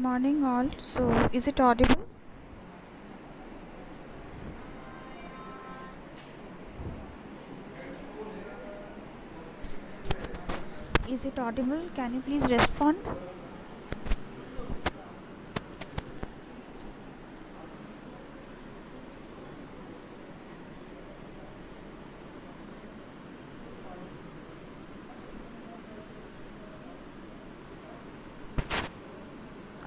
morning all. So is it audible? Is it audible? Can you please respond?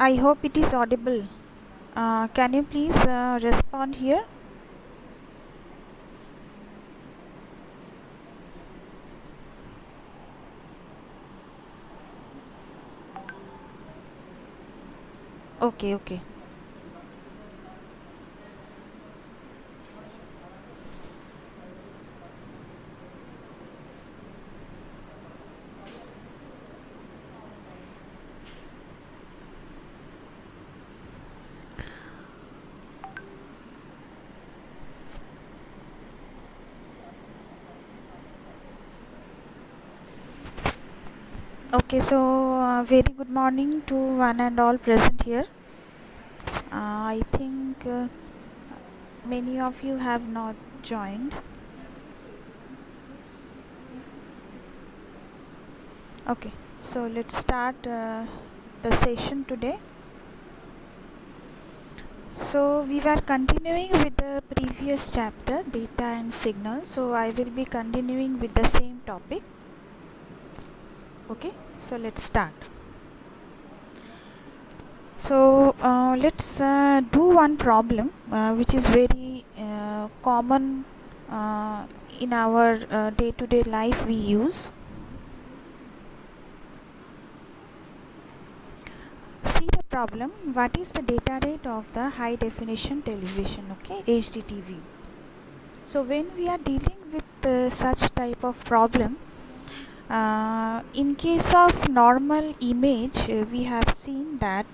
I hope it is audible. Can you please respond here? Okay. Okay, so very good morning to one and all present here. I think many of you have not joined. Okay, so let's start the session today. So we were continuing with the previous chapter, data and signal. So I will be continuing with the same topic. Okay, so let's start. So let's do one problem which is very common in our day-to-day life we use. See the problem, what is the data rate of the high definition television, okay, HDTV. So when we are dealing with such type of problem, in case of normal image, we have seen that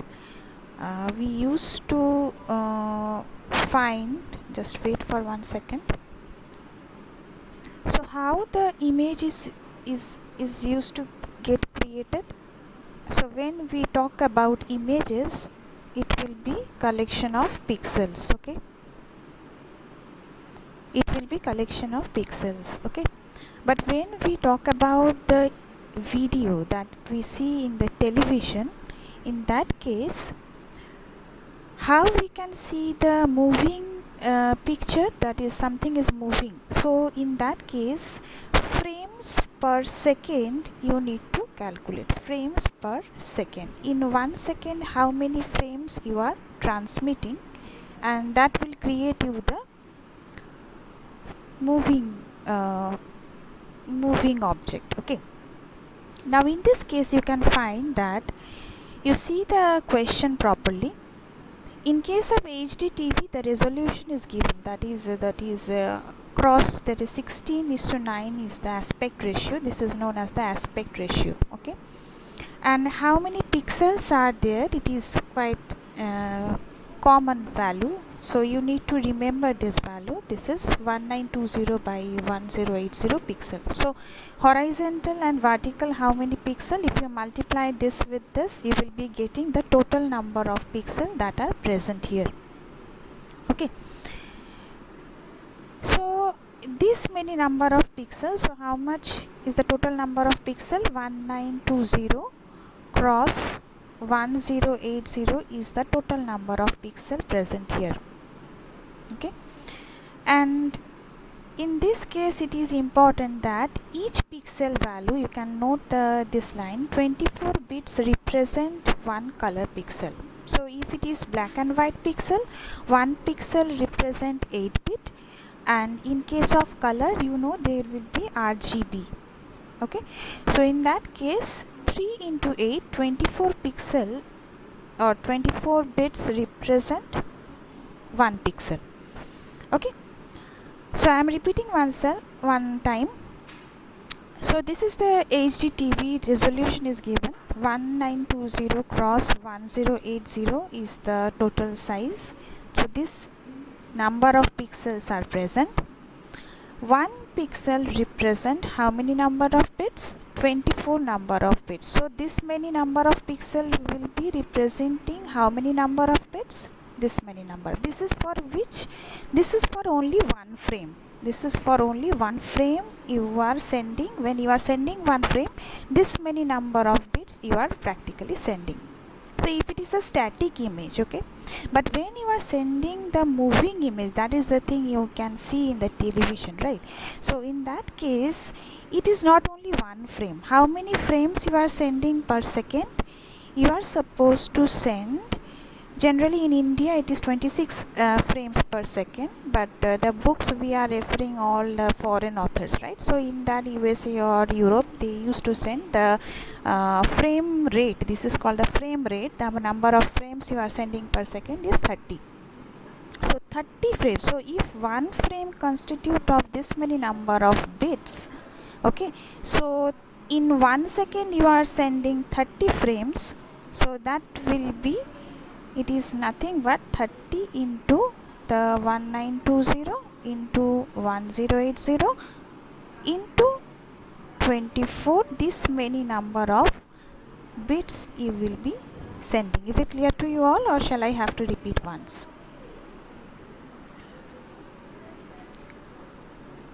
we used to find, just wait for 1 second. So how the image is used to get created? So when we talk about images, it will be collection of pixels, okay? It will be collection of pixels, okay? But when we talk about the video that we see in the television, in that case, how we can see the moving picture, that is something is moving. So in that case, frames per second you need to calculate, frames per second. In 1 second how many frames you are transmitting, and that will create you the moving object, okay? Now in this case you can find that you see the question properly. In case of HDTV, the resolution is given, that is cross, that is 16:9 is the aspect ratio. This is known as the aspect ratio, okay? And how many pixels are there? It is quite common value, so you need to remember this value. This is 1920 by 1080 pixel. So horizontal and vertical, how many pixel? If you multiply this with this, you will be getting the total number of pixels that are present here, okay? So this many number of pixels, so how much is the total number of pixel? 1920 cross 1080 is the total number of pixel present here, okay? And in this case it is important that each pixel value, you can note this line, 24 bits represent one color pixel. So if it is black and white pixel, one pixel represent 8 bit, and in case of color, you know, there will be RGB, okay? So in that case 3 into 8, 24 pixel or 24 bits represent one pixel, okay? So I am repeating one time. So this is the HDTV resolution is given, 1920 cross 1080 is the total size. So this number of pixels are present. 1 pixel represent how many number of bits? 24 number of bits. So this many number of pixel will be representing how many number of bits? This many number. This is for which? This is for only one frame. This is for only one frame you are sending. When you are sending one frame, this many number of bits you are practically sending. So if it is a static image, okay, but when you are sending the moving image, that is the thing you can see in the television, right? So in that case, it is not only one frame. How many frames you are sending per second? You are supposed to send, generally in India it is 26 frames per second, but the books we are referring all foreign authors, right? So in that USA or Europe, they used to send the frame rate. This is called the frame rate. The number of frames you are sending per second is 30. So 30 frames. So if one frame constitute of this many number of bits, okay, so in 1 second you are sending 30 frames, so that will be, it is nothing but 30 into the 1920 into 1080 into 24, this many number of bits you will be sending. Is it clear to you all, or shall I have to repeat once?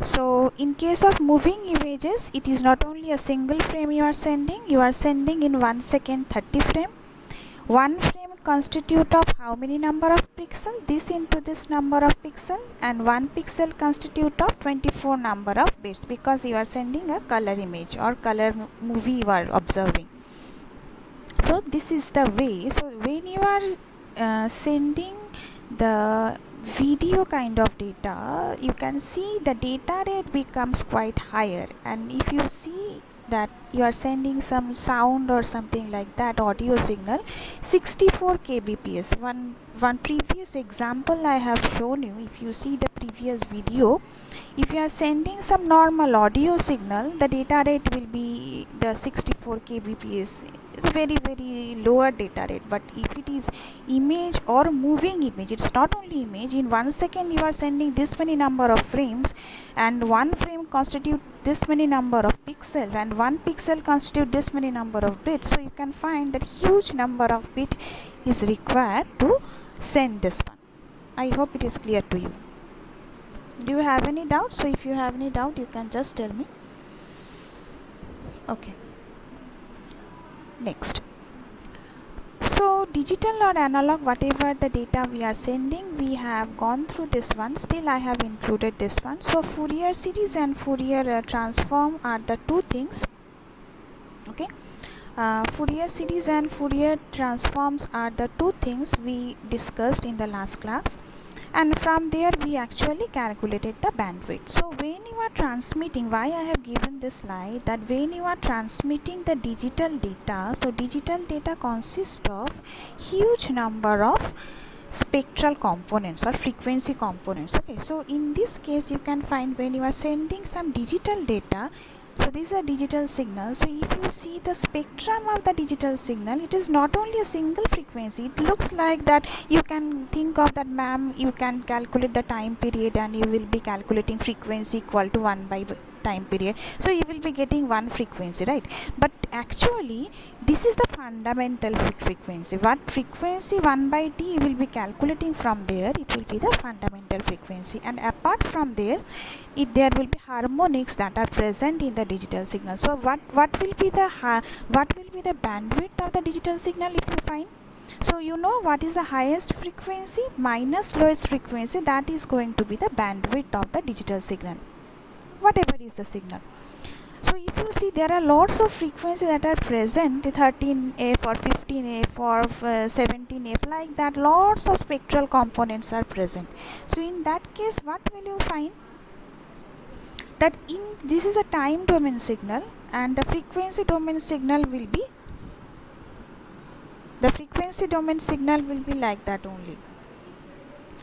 So in case of moving images, it is not only a single frame you are sending in 1 second 30 frame. One frame constitute of how many number of pixel? This into this number of pixel, and one pixel constitute of 24 number of bits, because you are sending a color image or color movie you are observing. So this is the way. So when you are sending the video kind of data, you can see the data rate becomes quite higher, and if you see that you are sending some sound or something like that, audio signal, 64 kbps. One previous example I have shown you. If you see the previous video, if you are sending some normal audio signal, the data rate will be the 64 kbps. It's a very lower data rate. But if it is image or moving image, it's not only image. In 1 second you are sending this many number of frames, and one frame constitute this many number of pixel, and one pixel constitute this many number of bits. So you can find that huge number of bit is required to send this one. I hope it is clear to you. Do you have any doubt? So if you have any doubt, you can just tell me. Okay. Next. So digital or analog, whatever the data we are sending, we have gone through this one. Still I have included this one. So Fourier series and Fourier transform are the two things. Okay. Fourier series and Fourier transforms are the two things we discussed in the last class, and from there we actually calculated the bandwidth. So when you are transmitting, why I have given this slide, that when you are transmitting the digital data, so digital data consists of huge number of spectral components or frequency components. Okay, so in this case you can find when you are sending some digital data, so this is a digital signal. So if you see the spectrum of the digital signal, it is not only a single frequency. It looks like that you can think of that, ma'am, you can calculate the time period and you will be calculating frequency equal to 1 by time period. So you will be getting one frequency, right? But actually this is the fundamental frequency. What frequency 1 by t you will be calculating from there, it will be the fundamental frequency, and apart from there there will be harmonics that are present in the digital signal. So what will be the bandwidth of the digital signal if you find? So you know what is the highest frequency minus lowest frequency, that is going to be the bandwidth of the digital signal, whatever is the signal. So if you see, there are lots of frequencies that are present, 13F or 15F or 17F, like that, lots of spectral components are present. So in that case, what will you find? That this is a time domain signal, and the frequency domain signal will be like that only.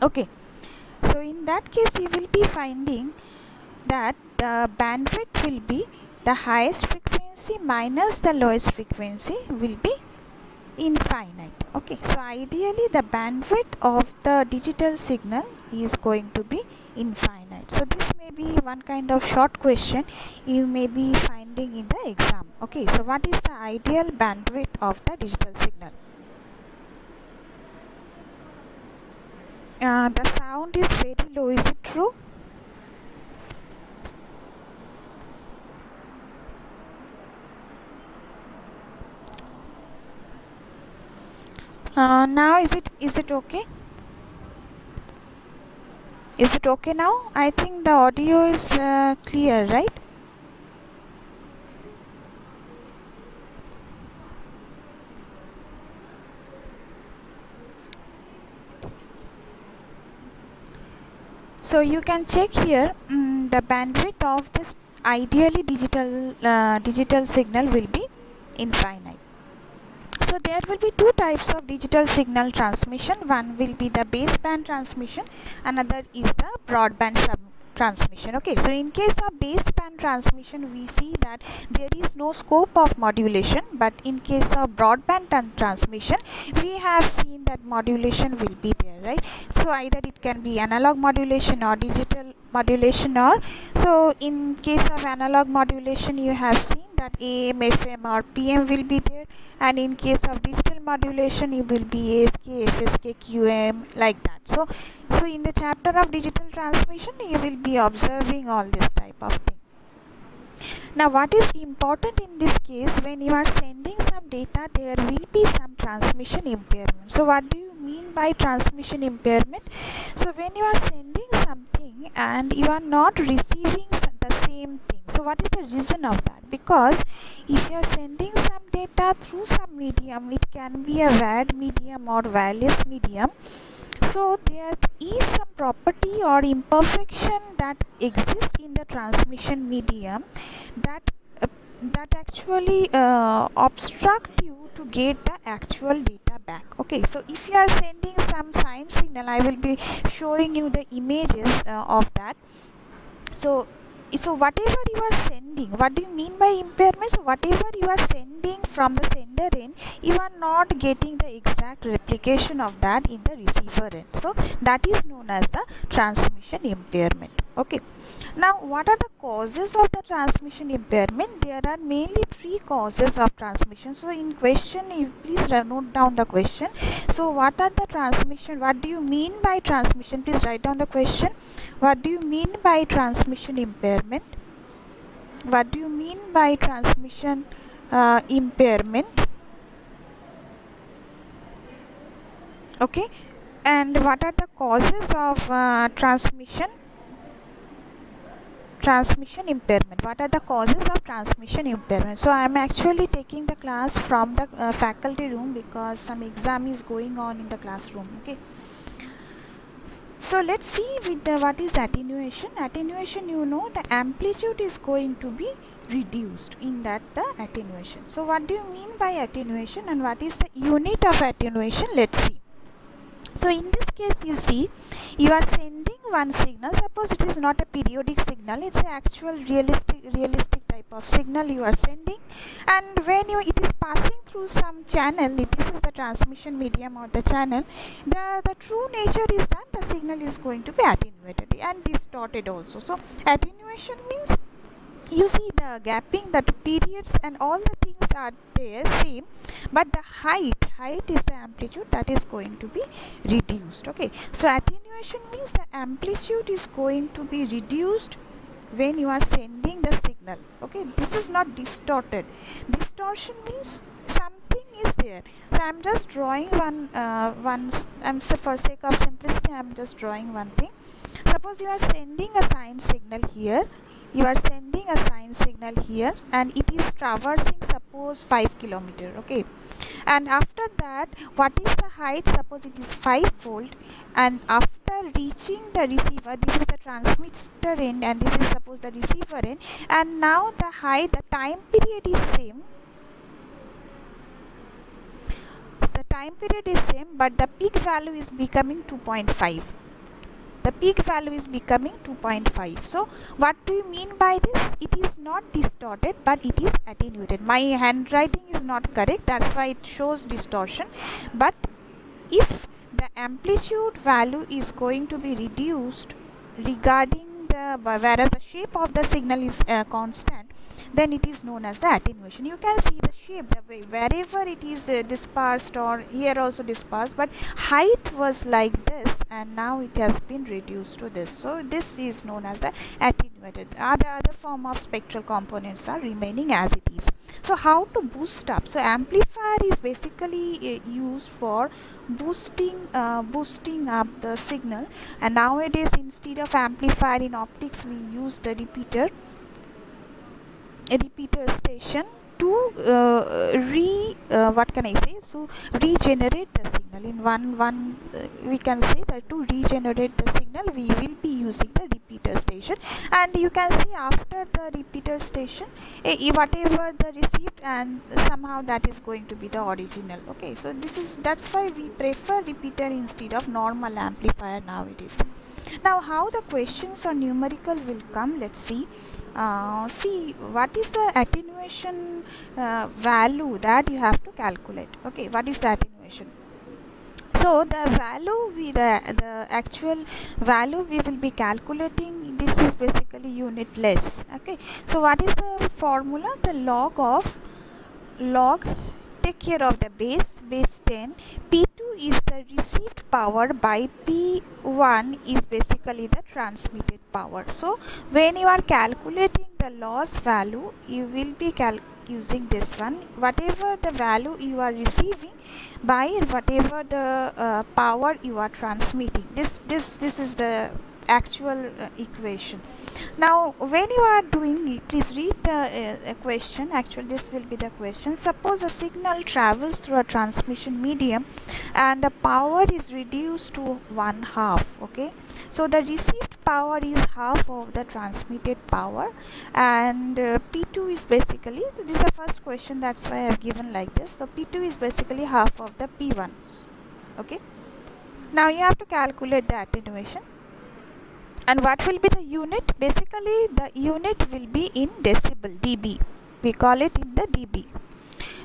Okay, so in that case you will be finding that the bandwidth will be the highest frequency minus the lowest frequency will be infinite. Okay, so ideally the bandwidth of the digital signal is going to be infinite. So this may may be one kind of short question you may be finding in the exam. Okay, so what is the ideal bandwidth of the digital signal? The sound is very low, is it true? Now is it okay? Is it okay now? I think the audio is clear, right? So you can check here the bandwidth of this ideally digital signal will be infinite. So there will be two types of digital signal transmission. One will be the baseband transmission, another is the broadband transmission. Okay, so in case of baseband transmission we see that there is no scope of modulation, but in case of broadband transmission we have seen that modulation will be there, right? So either it can be analog modulation or digital modulation, or so in case of analog modulation you have seen that AM, FM or PM will be there, and in case of digital modulation it will be ASK, FSK, QM, like that. So in the chapter of digital transmission you will be observing all this type of thing. Now what is important in this case, when you are sending some data there will be some transmission impairment. So what do you mean by transmission impairment? So when you are sending something and you are not receiving the same thing, so what is the reason of that? Because if you are sending some data through some medium, it can be a wired medium or wireless medium, so there is some property or imperfection that exists in the transmission medium that actually obstruct you to get the actual data back. Okay, so if you are sending some sine signal, I will be showing you the images of that. So whatever you are sending, what do you mean by impairment? So whatever you are sending from the sender end, you are not getting the exact replication of that in the receiver end. So that is known as the transmission impairment. Okay, now what are the causes of the transmission impairment? There are mainly three causes of transmission. So in question, you please note down the question. So what are the transmission, what do you mean by transmission? Please write down the question. What do you mean by transmission impairment? What do you mean by transmission impairment? Okay, and what are the causes of transmission impairment? What are the causes of transmission impairment? So I am actually taking the class from the faculty room because some exam is going on in the classroom. Okay, so let's see with the what is attenuation. Attenuation, you know, the amplitude is going to be reduced in that the attenuation. So what do you mean by attenuation and what is the unit of attenuation? Let's see. So in this case you see you are sending one signal. Suppose it is not a periodic signal, it's an actual realistic type of signal you are sending, and when it is passing through some channel, this is the transmission medium or the channel, the true nature is that the signal is going to be attenuated and distorted also. So attenuation means you see the gapping, that periods and all the things are there same, but the height is the amplitude that is going to be reduced. Okay, so attenuation means the amplitude is going to be reduced when you are sending the signal. Okay, this is not distorted. Distortion means something is there. So I'm just drawing for sake of simplicity I'm just drawing one thing. Suppose you are sending a sine signal here, and it is traversing suppose 5 kilometer. Okay, and after that what is the height? Suppose it is 5 volt, and after reaching the receiver, this is the transmitter end and this is suppose the receiver end, and now the height, the time period is same, but the peak value is becoming 2.5. The peak value is becoming 2.5. So what do you mean by this? It is not distorted, but it is attenuated. My handwriting is not correct, that's why it shows distortion. But if the amplitude value is going to be reduced regarding the whereas the shape of the signal is constant, then it is known as the attenuation. You can see the shape, the way wherever it is dispersed, or here also dispersed, but height was like this and now it has been reduced to this. So this is known as the attenuated. Other form of spectral components are remaining as it is. So how to boost up? So amplifier is basically used for boosting up the signal, and nowadays instead of amplifier in optics we use the repeater station to what can I say, so regenerate the signal in one we can say that to regenerate the signal we will be using the repeater station. And you can see after the repeater station whatever the received, and somehow that is going to be the original. Okay, so that's why we prefer repeater instead of normal amplifier nowadays. Now how the questions on numerical will come, let's see. See what is the attenuation value that you have to calculate. Okay, what is the attenuation? So the value the actual value we will be calculating, this is basically unitless. Okay, so what is the formula? The log take care of the base 10. P2 is the received power by P1 is basically the transmitted power. So when you are calculating the loss value, you will be using this one, whatever the value you are receiving by whatever the power you are transmitting. This is the actual equation. Now when you are doing, please read the question. Actually this will be the question. Suppose a signal travels through a transmission medium and the power is reduced to 1/2. Okay, so the received power is half of the transmitted power, and P2 is basically, this is the first question, that's why I have given like this. So P2 is basically half of the P1. Okay, now you have to calculate the attenuation. And what will be the unit? Basically the unit will be in decibel, dB. We call it in the dB.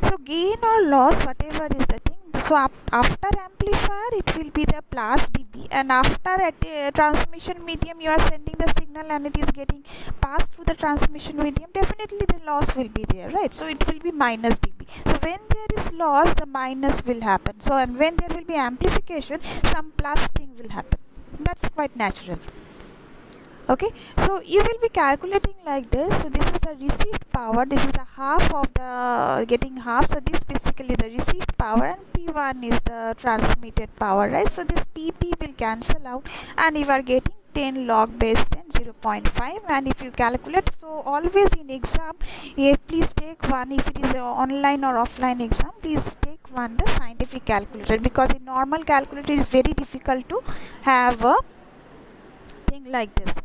So gain or loss, whatever is the thing. So after amplifier it will be the plus dB, and after at a transmission medium you are sending the signal and it is getting passed through the transmission medium, definitely the loss will be there, right? So it will be minus dB. So when there is loss, the minus will happen. So and when there will be amplification, some plus thing will happen. That's quite natural. Okay, so you will be calculating like this. So this is the received power, this is the half of the getting half, so this basically the received power, and P1 is the transmitted power, right? So this PP will cancel out and you are getting 10 log base 10 0.5. and if you calculate, so always in exam please take one, if it is a online or offline exam, please take one the scientific calculator, because in normal calculator it is very difficult to have a thing like this.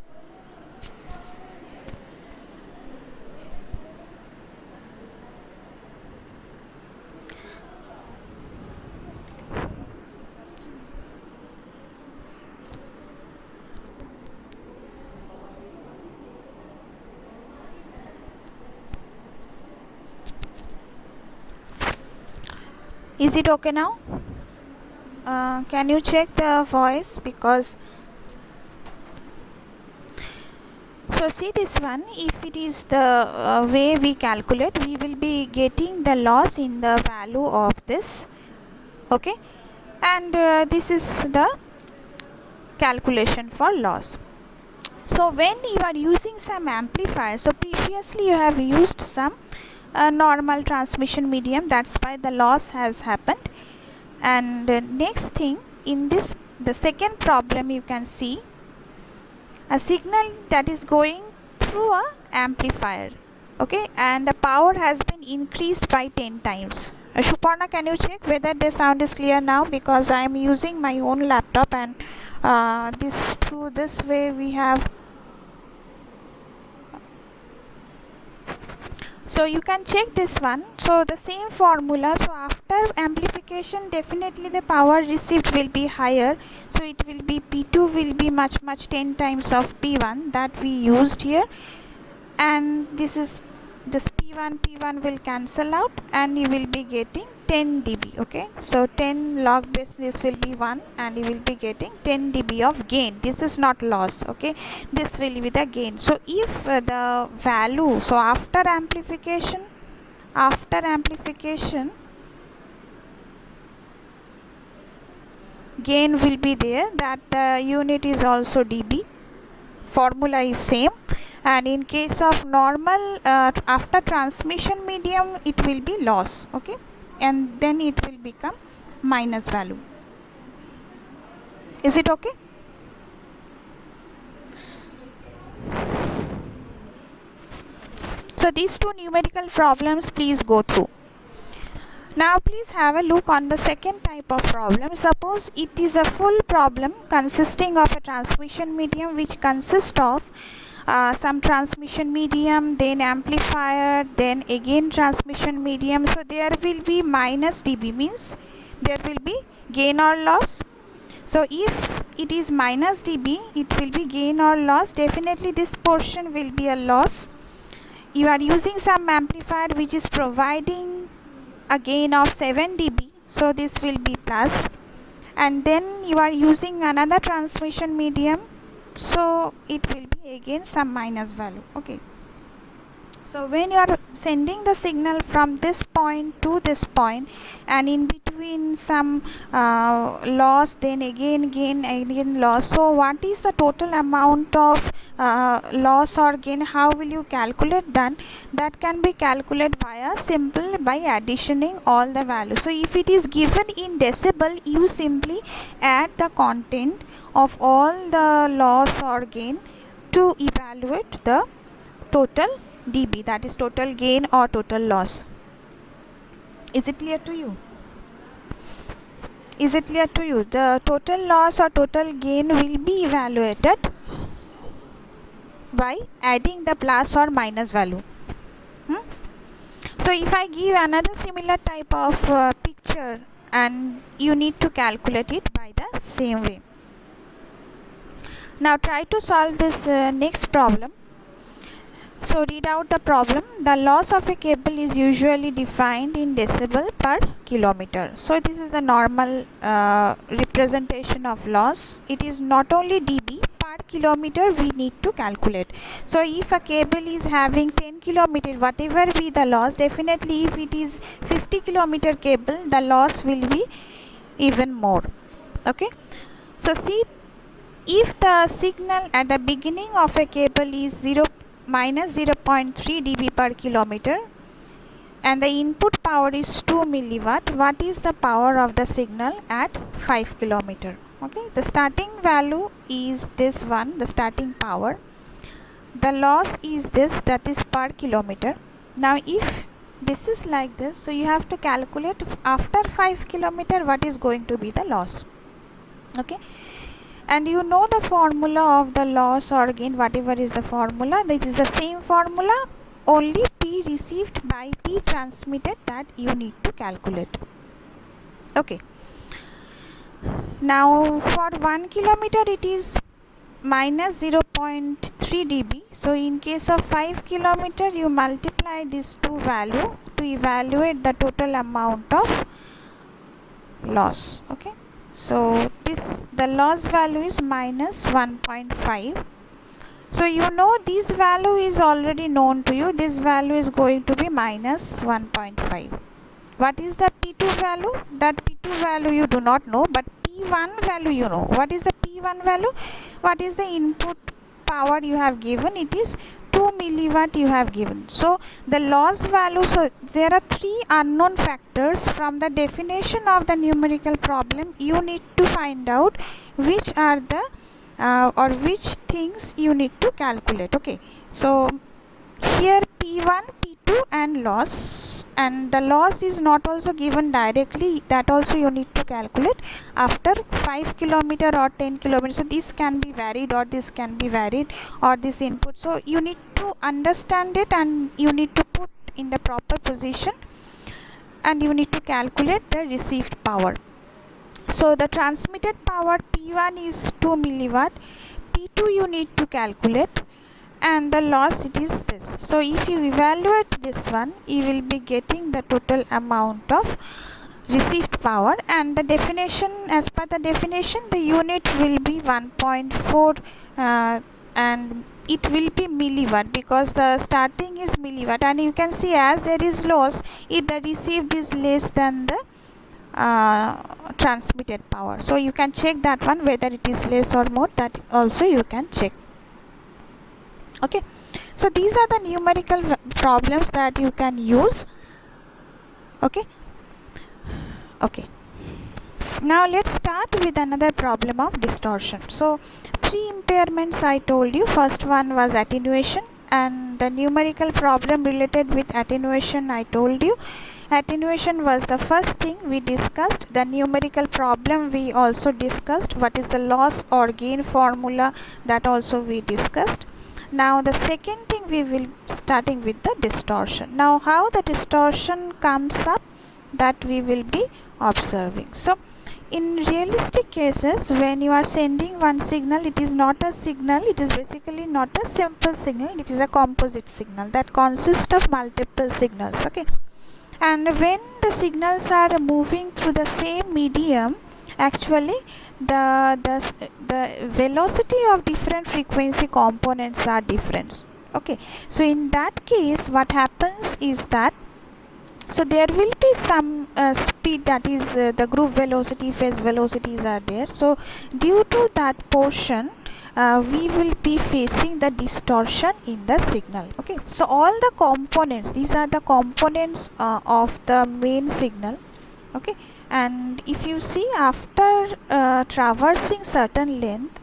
Is it okay now? Can you check the voice? Because so see this one, if it is the way we calculate, we will be getting the loss in the value of this. Okay, and this is the calculation for loss. So when you are using some amplifier, so previously you have used some normal transmission medium, that's why the loss has happened. And next thing, in this the second problem, you can see a signal that is going through a amplifier, okay, and the power has been increased by 10 times. Shuparna, can you check whether the sound is clear now? Because I am using my own laptop, and this through this way we have. So you can check this one. So the same formula. So after amplification, definitely the power received will be higher. So it will be P2 will be much 10 times of P1 that we used here. And this is this P1 will cancel out and you will be getting 10 dB. Okay, so 10 log base, this will be 1 and you will be getting 10 dB of gain. This is not loss. Okay, this will be the gain. So if the value, so after amplification gain will be there, that the unit is also dB, formula is same, and in case of normal after transmission medium it will be loss. Okay, and then it will become minus value. Is it okay? So these two numerical problems please go through. Now please have a look on the second type of problem. Suppose it is a full problem consisting of a transmission medium which consists of some transmission medium, then amplifier, then again transmission medium. So there will be minus dB, means there will be gain or loss. So if it is minus dB, it will be gain or loss. Definitely this portion will be a loss. You are using some amplifier which is providing a gain of 7 dB, so this will be plus, and then you are using another transmission medium, so it will be again some minus value. Okay, so when you are sending the signal from this point to this point and in between some loss, then again gain, again loss, so what is the total amount of loss or gain? How will you calculate that can be calculated via simple by additioning all the values. So if it is given in decibel, you simply add the content of all the loss or gain to evaluate the total dB, that is total gain or total loss. Is it clear to you? Is it clear to you? The total loss or total gain will be evaluated by adding the plus or minus value. So if I give another similar type of picture, and you need to calculate it by the same way. Now try to solve this next problem. So read out the problem. The loss of a cable is usually defined in decibel per kilometer. So this is the normal representation of loss. It is not only dB, per kilometer we need to calculate. So if a cable is having 10 kilometer, whatever be the loss, definitely if it is 50 kilometer cable, the loss will be even more. Okay, so see, if the signal at the beginning of a cable is minus 0.3 dB per kilometer and the input power is 2 milliwatt, what is the power of the signal at 5 kilometer? Okay, the starting value is this one, the starting power. The loss is this, that is per kilometer. Now if this is like this, so you have to calculate after 5 kilometer what is going to be the loss. Okay, and you know the formula of the loss or gain, whatever is the formula, this is the same formula, only P received by P transmitted that you need to calculate. Okay, now for 1 kilometer it is minus 0.3 dB. So in case of 5 kilometer you multiply these two value to evaluate the total amount of loss. Okay, so the loss value is minus 1.5. So you know this value is already known to you. This value is going to be minus 1.5. What is the P2 value? That P2 value you do not know, but P1 value you know. What is the P1 value? What is the input power you have given? It is 2 milliwatt you have given. So the loss value, so there are three unknown factors. From the definition of the numerical problem, you need to find out which are the or which things you need to calculate. Okay, so here P1, P2 and loss, and the loss is not also given directly, that also you need to calculate after 5 kilometer or 10 kilometers. So this can be varied or this can be varied, or this input, so you need to understand it and you need to put in the proper position and you need to calculate the received power. So the transmitted power P1 is 2 milliwatt, P2 you need to calculate, and the loss it is this. So if you evaluate this one, you will be getting the total amount of received power, and the definition, as per the definition, the unit will be 1.4 and it will be milliwatt, because the starting is milliwatt, and you can see as there is loss, if the received is less than the transmitted power. So you can check that one whether it is less or more, that also you can check. Okay, so these are the numerical problems that you can use. Okay, now let's start with another problem of distortion. So 3 impairments I told you. First one was attenuation, and the numerical problem related with attenuation I told you. Attenuation was the first thing we discussed. The numerical problem we also discussed. What is the loss or gain formula, that also we discussed. Now the second thing we will starting with the distortion. Now how the distortion comes up, that we will be observing. So in realistic cases, when you are sending one signal, it is not a signal, it is basically not a simple signal, it is a composite signal that consists of multiple signals. Okay, and when the signals are moving through the same medium, actually the velocity of different frequency components are different. Okay, so in that case what happens is that, so there will be some speed, that is the group velocity, phase velocities are there. So due to that portion we will be facing the distortion in the signal. Okay, so all the components, these are the components of the main signal. Okay, and if you see, after traversing certain length,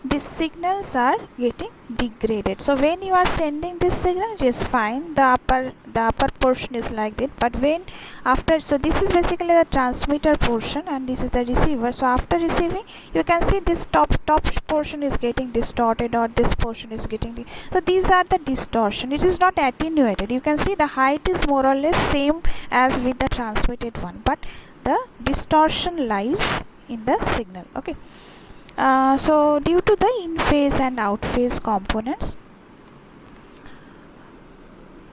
these signals are getting degraded. So when you are sending this signal, it is fine, the upper portion is like that, but when after, so this is basically the transmitter portion and this is the receiver. So after receiving, you can see this top portion is getting distorted, or this portion is getting so these are the distortion. It is not attenuated. You can see the height is more or less same as with the transmitted one, but the distortion lies in the signal. Okay, so due to the in phase and out phase components.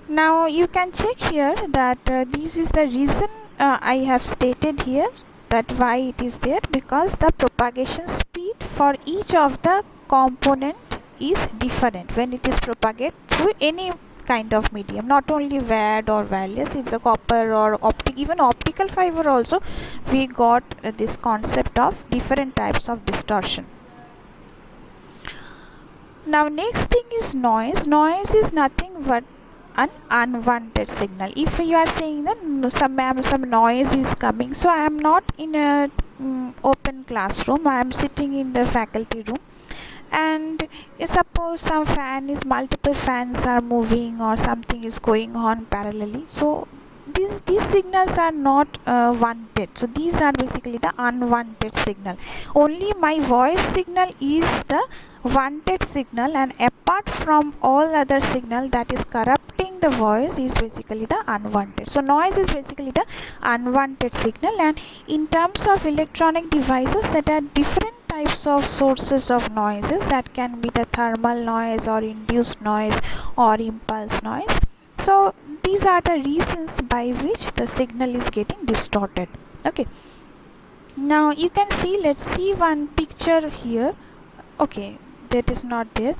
Now you can check here that this is the reason I have stated here, that why it is there, because the propagation speed for each of the component is different when it is propagated through any kind of medium, not only WAD or wireless, it's a copper or even optical fiber also. We got this concept of different types of distortion. Now next thing is noise. Noise is nothing but an unwanted signal. If you are saying that some noise is coming, so I am not in a open classroom, I am sitting in the faculty room, and suppose some multiple fans are moving or something is going on parallelly, so these signals are not wanted. So these are basically the unwanted signal. Only my voice signal is the wanted signal, and apart from all other signal that is corrupting the voice is basically the unwanted. So noise is basically the unwanted signal. And in terms of electronic devices, that are different types of sources of noises, that can be the thermal noise or induced noise or impulse noise. So these are the reasons by which the signal is getting distorted. Okay, now you can see, let's see one picture here. Okay, that is not there.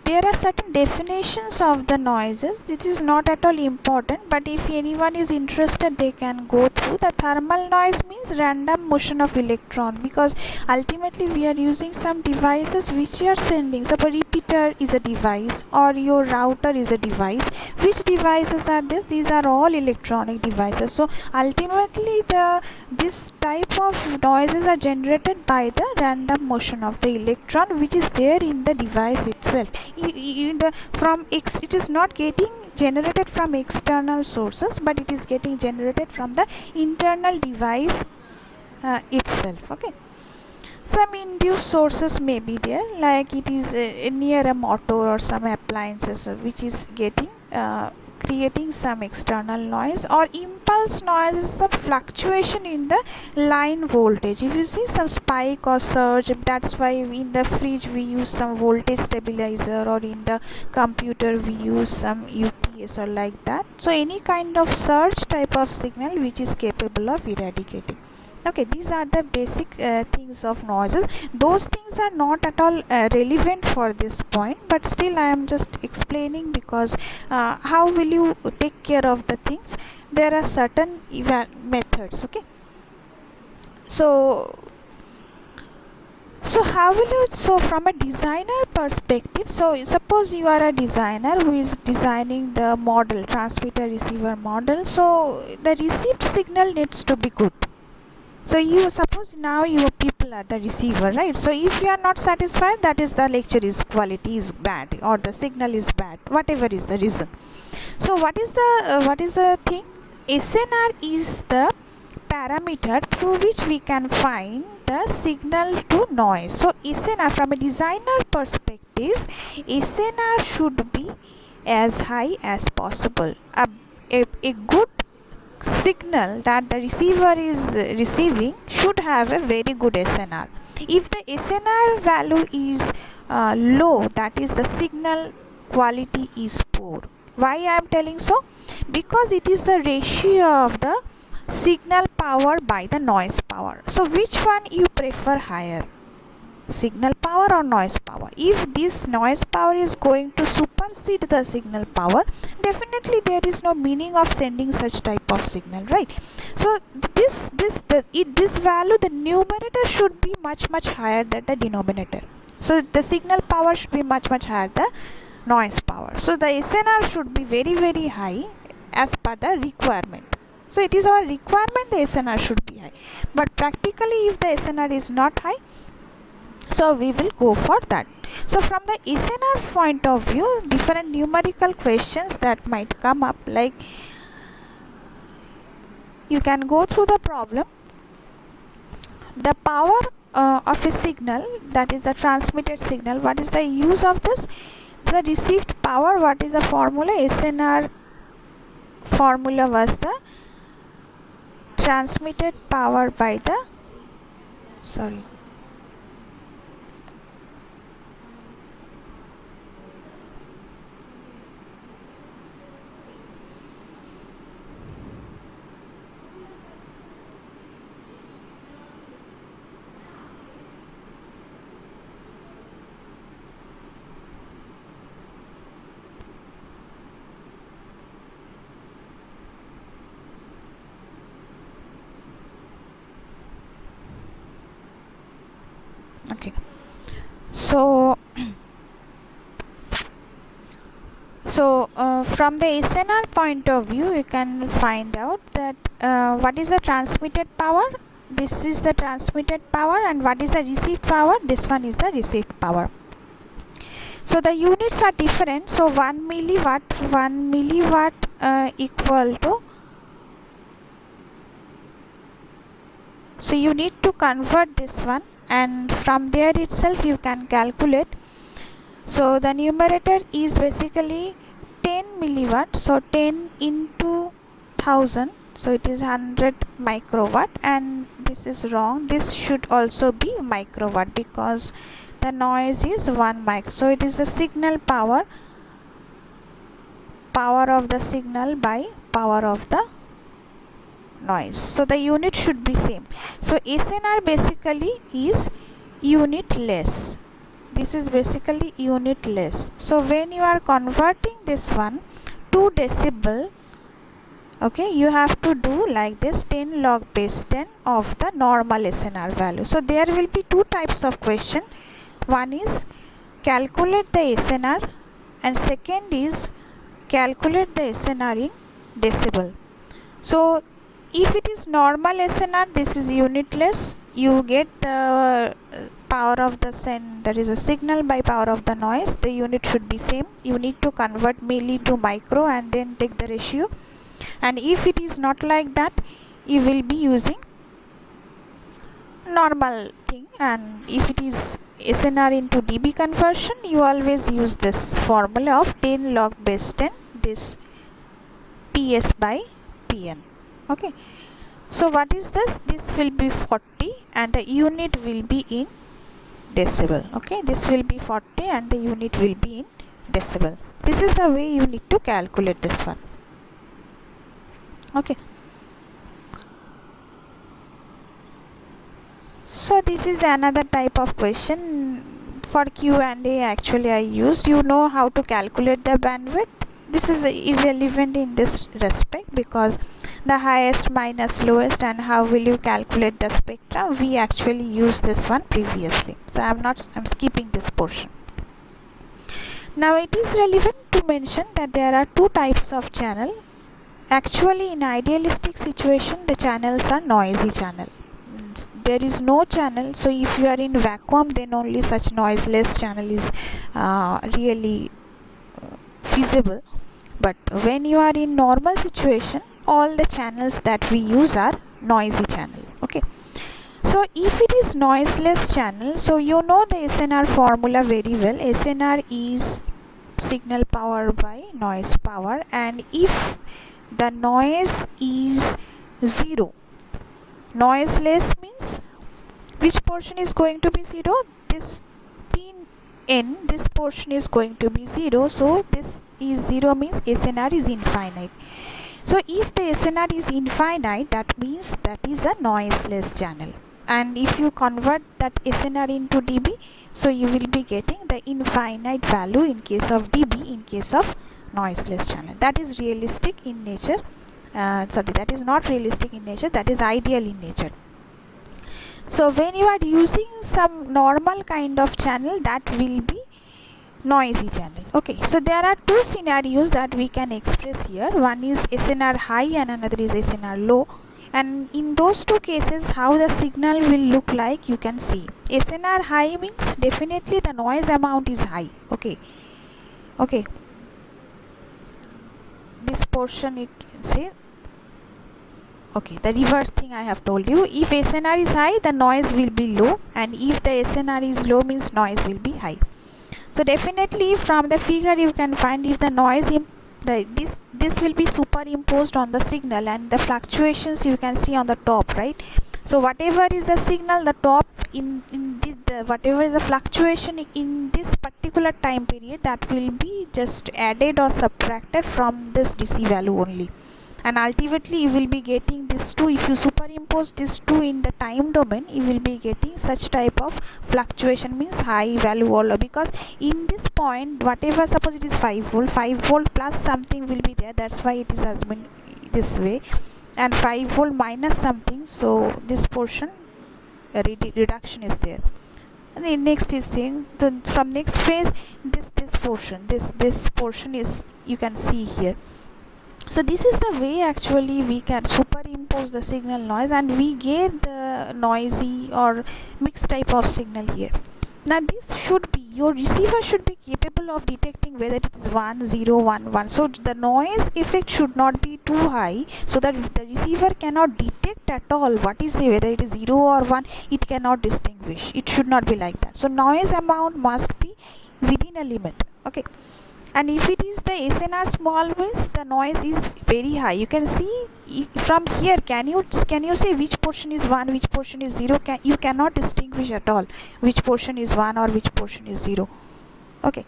There are certain definitions of the noises. This is not at all important, but if anyone is interested, they can go through. The thermal noise means random motion of electron, because ultimately we are using some devices which are sending. So a repeater is a device, or your router is a device. Which devices are this? These are all electronic devices. So ultimately this type of noises are generated by the random motion of the electron, which is there in the device itself. It is not getting generated from external sources, but it is getting generated from the internal device itself. Okay, some induced sources may be there, like it is near a motor or some appliances which is getting creating some external noise, or impulse noise is some fluctuation in the line voltage. If you see some spike or surge, that's why in the fridge we use some voltage stabilizer, or in the computer we use some UPS or like that. So any kind of surge type of signal which is capable of eradicating. Okay, these are the basic things of noises. Those things are not at all relevant for this point, but still I am just explaining, because how will you take care of the things? There are certain methods. Okay, so how will you, so from a designer perspective, so suppose you are a designer who is designing the model, transmitter receiver model, so the received signal needs to be good. So you suppose now your people are the receiver, right? So if you are not satisfied, that is the lecture is quality is bad, or the signal is bad, whatever is the reason. So what is the thing? SNR is the parameter through which we can find the signal to noise. So SNR, from a designer perspective, SNR should be as high as possible. A good signal that the receiver is receiving should have a very good SNR. If the SNR value is low, that is the signal quality is poor. Why I am telling so? Because it is the ratio of the signal power by the noise power. So which one you prefer higher? Signal power or noise power? If this noise power is going to supersede the signal power, definitely there is no meaning of sending such type of signal, right? So this value, the numerator should be much higher than the denominator. So the signal power should be much higher than the noise power. So the SNR should be very high as per the requirement. So it is our requirement, the SNR should be high. But practically, if the SNR is not high, so we will go for that. So from the SNR point of view, different numerical questions that might come up, like you can go through the problem. The power of a signal, that is the transmitted signal, what is the use of this? The received power, what is the formula? SNR formula was the transmitted power by the okay. So from the SNR point of view, you can find out that what is the transmitted power? This is the transmitted power. And what is the received power? This one is the received power. So the units are different. So 1 milliwatt equal to, so you need to convert this one, and from there itself you can calculate. So the numerator is basically 10 milliwatt, so 10 into 1000, so it is 100 microwatt, and this is wrong, this should also be microwatt because the noise is 1 micro. So it is the signal power of the signal by power of the noise. So the unit should be same. So SNR basically is unitless. This is basically unitless. So when you are converting this one to decibel, okay, you have to do like this, 10 log base 10 of the normal SNR value. So there will be two types of question. One is calculate the SNR, and second is calculate the SNR in decibel. So if it is normal SNR, this is unitless, you get the power of the that is a signal by power of the noise. The unit should be same. You need to convert milli to micro and then take the ratio. And if it is not like that, you will be using normal thing. And if it is SNR into dB conversion, you always use this formula of 10 log base 10 this PS by PN. Okay, so what is this? This will be 40 and the unit will be in decibel. Okay, this will be 40 and the unit will be in decibel. This is the way you need to calculate this one. Okay, so this is another type of question for Q&A. Actually I used, you know how to calculate the bandwidth. This is irrelevant in this respect because the highest minus lowest and how will you calculate the spectrum, we actually used this one previously, so I'm skipping this portion. Now it is relevant to mention that there are two types of channel. Actually in idealistic situation the channels are noisy channel. There is no channel, so if you are in vacuum then only such noiseless channel is really feasible. But when you are in normal situation, all the channels that we use are noisy channel. Okay, so if it is noiseless channel, so you know the SNR formula very well. SNR is signal power by noise power, and if the noise is 0, noiseless means which portion is going to be 0? This Pn, this portion is going to be 0, so this is 0 means SNR is infinite. So if the SNR is infinite, that means that is a noiseless channel, and if you convert that SNR into dB, so you will be getting the infinite value in case of dB in case of noiseless channel. That is realistic in nature. That is not realistic in nature, that is ideal in nature. So when you are using some normal kind of channel, that will be noisy channel. Okay, so there are two scenarios that we can express here. One is SNR high and another is SNR low, and in those two cases how the signal will look like you can see. SNR high means definitely the noise amount is high. Okay, this portion you can say. Okay, the reverse thing I have told you. If SNR is high, the noise will be low, and if the SNR is low means noise will be high. So definitely from the figure you can find if the noise this will be superimposed on the signal, and the fluctuations you can see on the top, right? So whatever is the signal, the top in whatever is the fluctuation in this particular time period, that will be just added or subtracted from this DC value only, and ultimately you will be getting this 2. If you superimpose this 2 in the time domain, you will be getting such type of fluctuation, means high value all, because in this point whatever, suppose it is 5 volt plus something will be there, that's why it is has been this way, and 5 volt minus something, so this portion reduction is there. And the next is thing, from next phase this portion is, you can see here. So this is the way actually we can superimpose the signal noise and we get the noisy or mixed type of signal here. Now this should be, your receiver should be capable of detecting whether it is 1, 0, 1, 1. So the noise effect should not be too high, so that the receiver cannot detect at all what is the, whether it is 0 or 1, it cannot distinguish. It should not be like that. So noise amount must be within a limit. Okay, and if it is the SNR small means the noise is very high. You can see from here, can you say which portion is 1, which portion is 0? You cannot distinguish at all which portion is 1 or which portion is 0. Okay,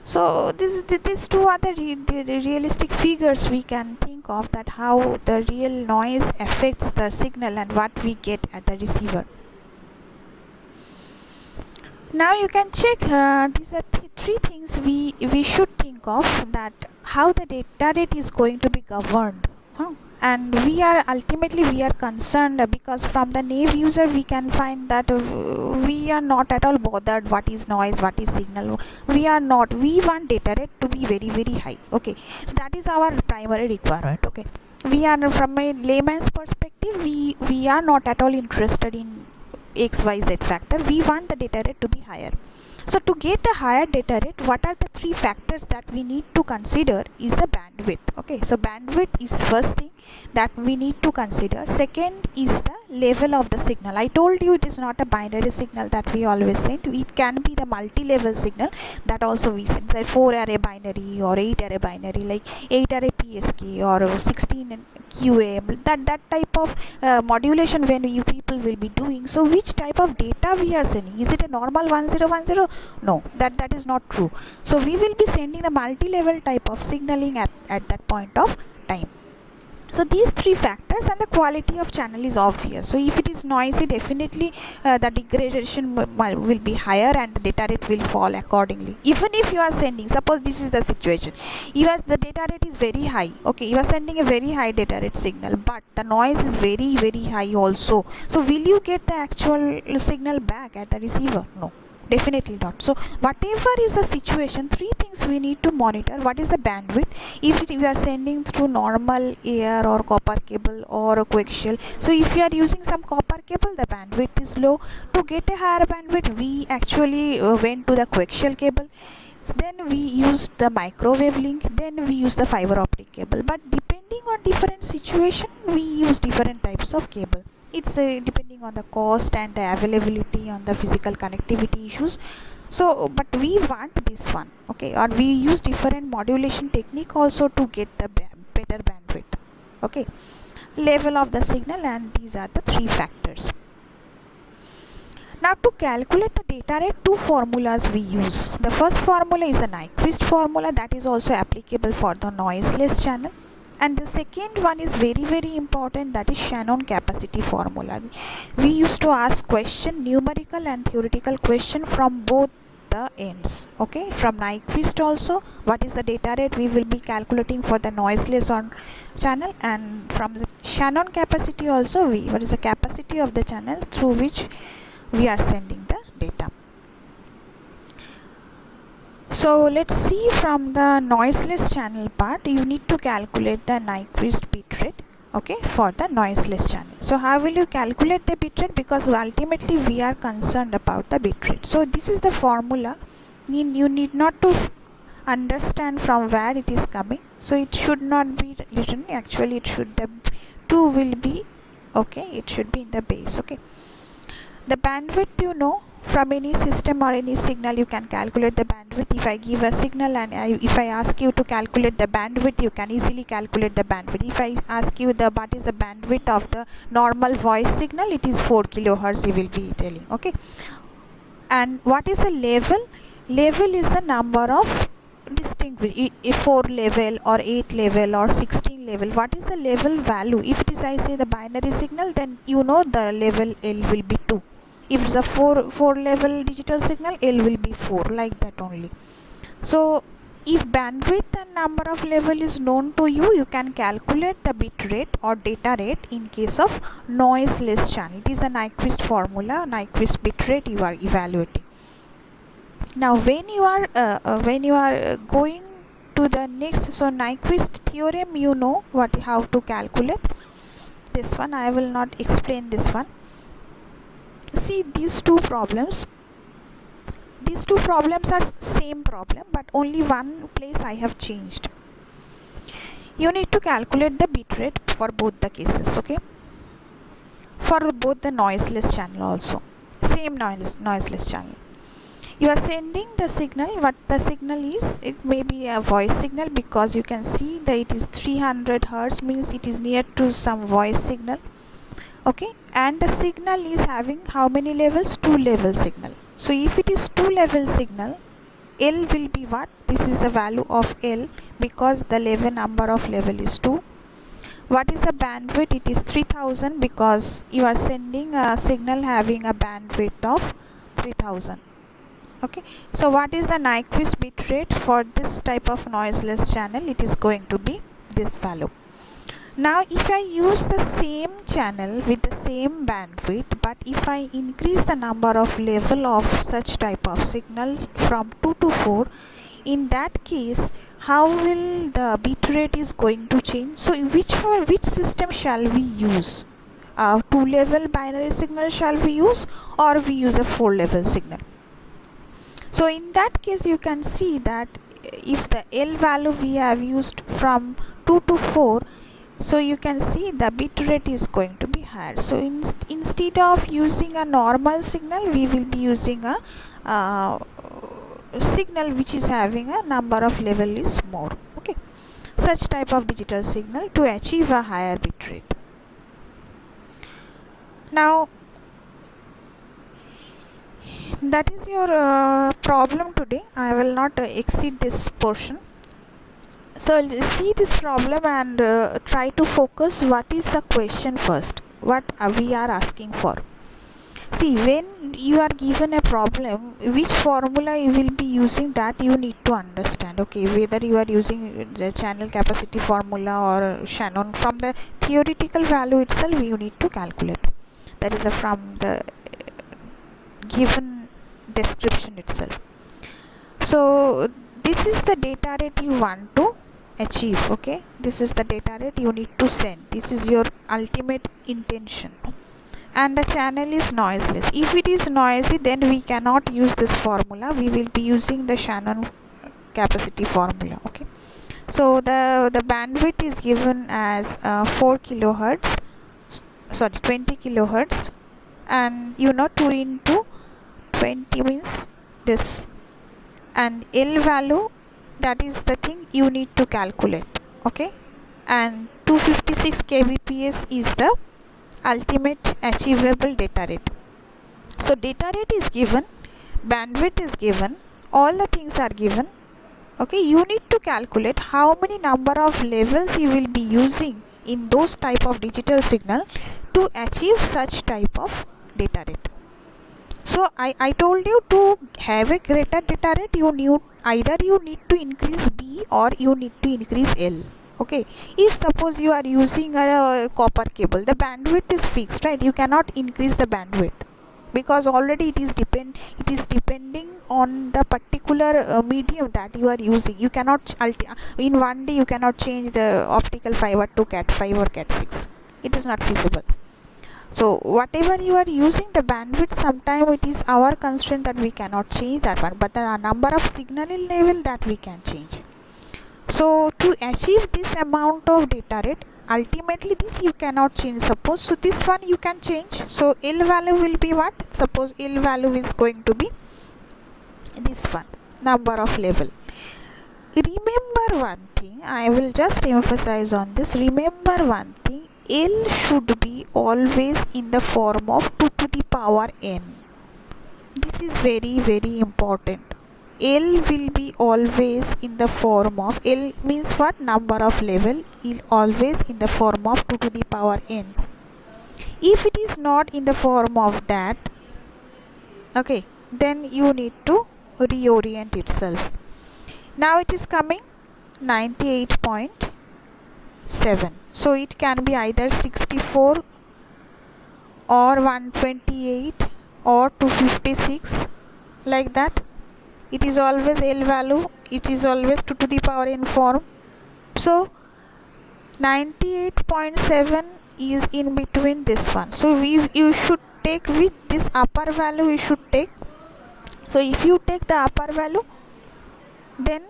so these two are the realistic figures we can think of, that how the real noise affects the signal and what we get at the receiver. Now you can check, these are three things we should think of, that how the data rate is going to be governed. And we are concerned because from the naive user we can find that we are not at all bothered what is noise, what is signal. We want data rate to be very, very high. Okay, so that is our primary requirement. Okay, we are, from a layman's perspective, we are not at all interested in XYZ factor. We want the data rate to be higher. So to get a higher data rate, what are the three factors that we need to consider is the bandwidth. Okay, so bandwidth is first thing that we need to consider. Second is the level of the signal. I told you it is not a binary signal that we always send. It can be the multi-level signal that also we send, like 4 array binary or 8 array binary, like 8 array PSK or 16 QAM, that type of modulation when you people will be doing. So which type of data we are sending? Is it a normal 1010? No, that is not true. So we will be sending the multi-level type of signaling at that point of time. So these three factors, and the quality of channel is obvious. So if it is noisy, definitely the degradation will be higher and the data rate will fall accordingly. Even if you are sending, suppose this is the situation, the data rate is very high. Okay, you are sending a very high data rate signal, but the noise is very high also. So will you get the actual signal back at the receiver? No, definitely not. So whatever is the situation, three things we need to monitor. What is the bandwidth? If you are sending through normal air or copper cable or a coaxial, so if you are using some copper cable, the bandwidth is low. To get a higher bandwidth, we actually went to the coaxial cable. Then we used the microwave link, then we use the fiber optic cable. But depending on different situation, we use different types of cable. It's depending on the cost and the availability on the physical connectivity issues. So but we want this one, okay, or we use different modulation technique also to get the better bandwidth. Okay, level of the signal, and these are the three factors. Now to calculate the data rate, two formulas we use. The first formula is a Nyquist formula that is also applicable for the noiseless channel. And the second one is very important, that is Shannon capacity formula. We used to ask question, numerical and theoretical question from both the ends. Okay, from Nyquist also, what is the data rate we will be calculating for the noiseless on channel, and from the Shannon capacity also, what is the capacity of the channel through which we are sending the data. So let's see from the noiseless channel part, you need to calculate the Nyquist bitrate, okay, for the noiseless channel. So how will you calculate the bitrate? Because ultimately we are concerned about the bitrate. So this is the formula. You need not to understand from where it is coming. So it should not be written. Actually it should, the 2 will be, okay, it should be in the base. Okay, the bandwidth, you know, from any system or any signal you can calculate the bandwidth. If I give a signal and if I ask you to calculate the bandwidth, you can easily calculate the bandwidth. If I ask you what is the bandwidth of the normal voice signal, it is 4 kilohertz, you will be telling. Okay, and what is the level? Level is the number of distinct 4 level or 8 level or 16 level. What is the level value? If it is, I say, the binary signal, then you know the level L will be 2. If it's a 4 level digital signal, L will be 4, like that only. So if bandwidth and number of level is known to you, you can calculate the bit rate or data rate in case of noiseless channel. It is a Nyquist formula, Nyquist bit rate you are evaluating. Now when you are going to the next, so Nyquist theorem, you know how to calculate this one. I will not explain this one. See, these two problems are same problem, but only one place I have changed. You need to calculate the bit rate for both the cases, okay, for both the noiseless channel also, same noiseless channel. You are sending the signal. What the signal is, it may be a voice signal, because you can see that it is 300 hertz, means it is near to some voice signal. Okay, and the signal is having how many levels? 2 level signal. So if it is 2 level signal, L will be what? This is the value of L, because the level number of level is 2. What is the bandwidth? It is 3000, because you are sending a signal having a bandwidth of 3000. Okay, so what is the Nyquist bit rate for this type of noiseless channel? It is going to be this value. Now if I use the same channel with the same bandwidth, but if I increase the number of level of such type of signal from 2 to 4, in that case how will the bit rate is going to change? So which system shall we use? 2 level binary signal shall we use, or we use a 4 level signal? So in that case you can see that if the L value we have used from 2 to 4, so you can see the bit rate is going to be higher. So instead of using a normal signal, we will be using a signal which is having a number of level is more. Okay, such type of digital signal to achieve a higher bit rate. Now that is your problem today. I will not exceed this portion. So see this problem and try to focus what is the question first, what we are asking for. See, when you are given a problem, which formula you will be using, that you need to understand. Okay, whether you are using the channel capacity formula or Shannon, from the theoretical value itself you need to calculate. That is from the given description itself. So this is the data rate you want to achieve. Okay, this is the data rate you need to send. This is your ultimate intention. And the channel is noiseless. If it is noisy, then we cannot use this formula. We will be using the Shannon capacity formula. Okay, so the bandwidth is given as 4 kilohertz, sorry, 20 kilohertz, and 2 into 20 means this, and L value, that is the thing you need to calculate. Okay, and 256 kbps is the ultimate achievable data rate. So data rate is given, bandwidth is given, all the things are given. Okay, you need to calculate how many number of levels you will be using in those type of digital signal to achieve such type of data rate. So I told you to have a greater data rate, either you need to increase B or you need to increase L. Okay, if suppose you are using a copper cable, the bandwidth is fixed, right? You cannot increase the bandwidth because already it is depending on the particular medium that you are using. You cannot in one day you cannot change the optical fiber to Cat 5 or Cat 6. It is not feasible. So whatever you are using, the bandwidth, sometime it is our constraint that we cannot change that one, but the number of signal level that we can change. So to achieve this amount of data rate, ultimately this you cannot change. Suppose, so this one you can change. So L value will be what? Suppose L value is going to be this one, number of level. Remember one thing, I will just emphasize on this. Remember one thing, L should be always in the form of 2 to the power n. This is very, very important. L will be always in the form of, L means what? Number of level, always in the form of 2 to the power n. If it is not in the form of that, okay, then you need to reorient itself. Now it is coming 98.7. So it can be either 64 or 128 or 256, like that. It is always L value, it is always 2 to the power n form. So 98.7 is in between this one. So you should take with this upper value, you should take. So if you take the upper value, then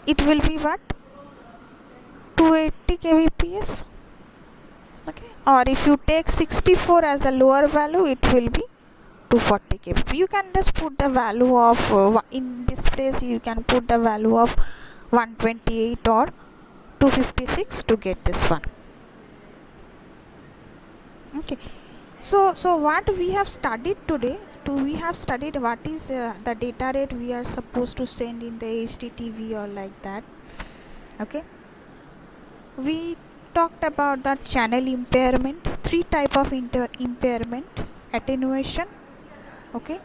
it will be what? 280 kbps. Okay, or if you take 64 as a lower value, it will be 240 kbps. You can just put the value of in this place you can put the value of 128 or 256 to get this one. Okay, so what we have studied today, we have studied what is the data rate we are supposed to send in the HDTV or like that. Okay, we talked about the channel impairment, 3 type of impairment, attenuation. Okay,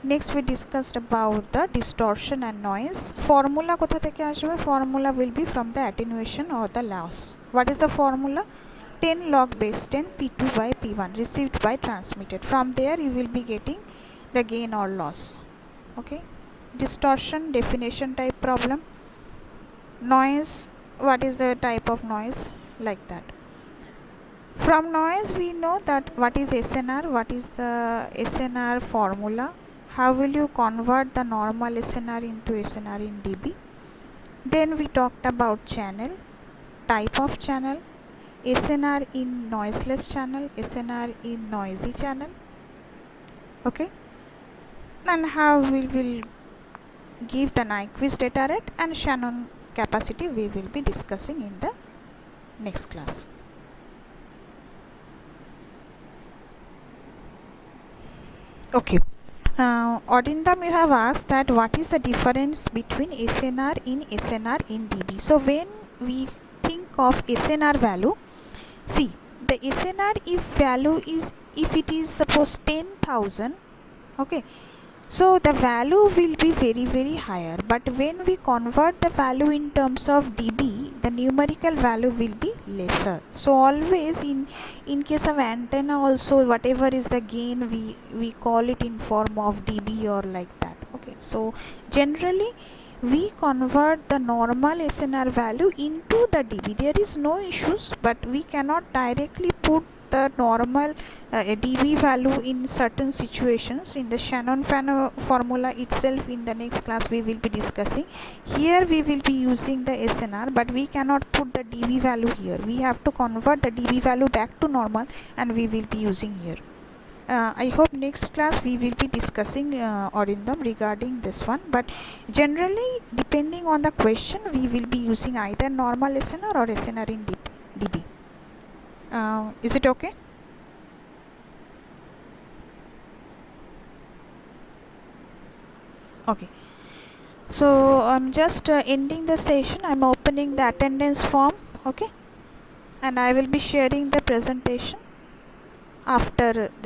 next we discussed about the distortion and noise. Formula kotha theke ashbe? Formula will be from the attenuation or the loss. What is the formula? 10 log base 10 P2 by P1 received by transmitted. From there you will be getting the gain or loss. Okay, distortion, definition type problem. Noise, what is the type of noise, like that. From noise we know that what is SNR, what is the SNR formula, how will you convert the normal SNR into SNR in dB. Then we talked about channel, type of channel, SNR in noiseless channel, SNR in noisy channel, okay, and how we will give the Nyquist data rate and Shannon capacity we will be discussing in the next class. Okay. Odindam, you have asked that what is the difference between SNR in dB. So when we think of SNR value, see the SNR if it is suppose 10,000, okay, so the value will be very higher, but when we convert the value in terms of dB, the numerical value will be lesser. So always in case of antenna also, whatever is the gain, we call it in form of dB or like that, okay. So generally we convert the normal SNR value into the dB. There is no issues, but we cannot directly put the normal dB value in certain situations. In the Shannon formula itself, in the next class we will be discussing. Here we will be using the SNR, but we cannot put the dB value here. We have to convert the dB value back to normal, and we will be using here. I hope next class we will be discussing Odindam regarding this one, but generally depending on the question we will be using either normal SNR or SNR in dB. Is it okay? Okay. So I'm just ending the session. I'm opening the attendance form, okay, and I will be sharing the presentation after